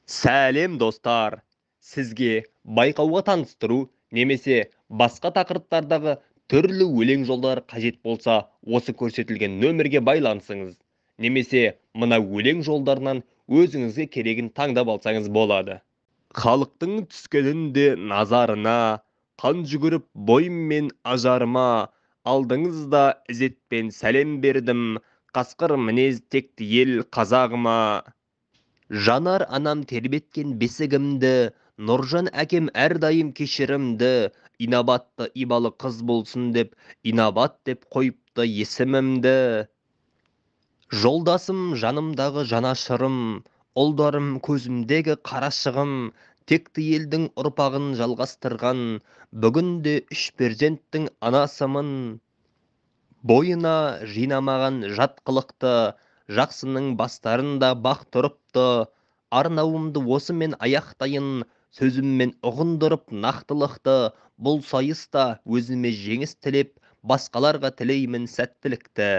Сәлем достар! Сізге байқауға таныстыру немесе басқа тақырыптардағы түрлі өлең жолдары қажет болса, осы көрсетілген нөмірге байланысыңыз. Немесе мына өлең жолдарынан өзіңізге керегін таңдап алсаңыз болады. Халықтың түскенінде назарына, қан жүгіріп бойыммен ажарыма, алдыңызда ізетпен сәлем бердім, қасқыр мінез текті ел қазағыма. Жанар анам тербеткен бесігімді, Нұржан әкем әрдайым кешірімді, инабатты ибалы қыз болсын деп, инабат деп қойыпты есімімді. Жолдасым жанымдағы жанашырым, ұлдарым көзімдегі қарашығым, текті елдің ұрпағын жалғастырған, бүгінде үш перзенттің анасымын. Бойына жинамаған жат қылықты, жақсының бастарында бақ тұрыпты, арнауымды осымен аяқтайын, сөзіммен ұғындырып нақтылықты, бұл сайыста өзіме жеңіс тілеп, басқаларға тілеймін сәттілікті.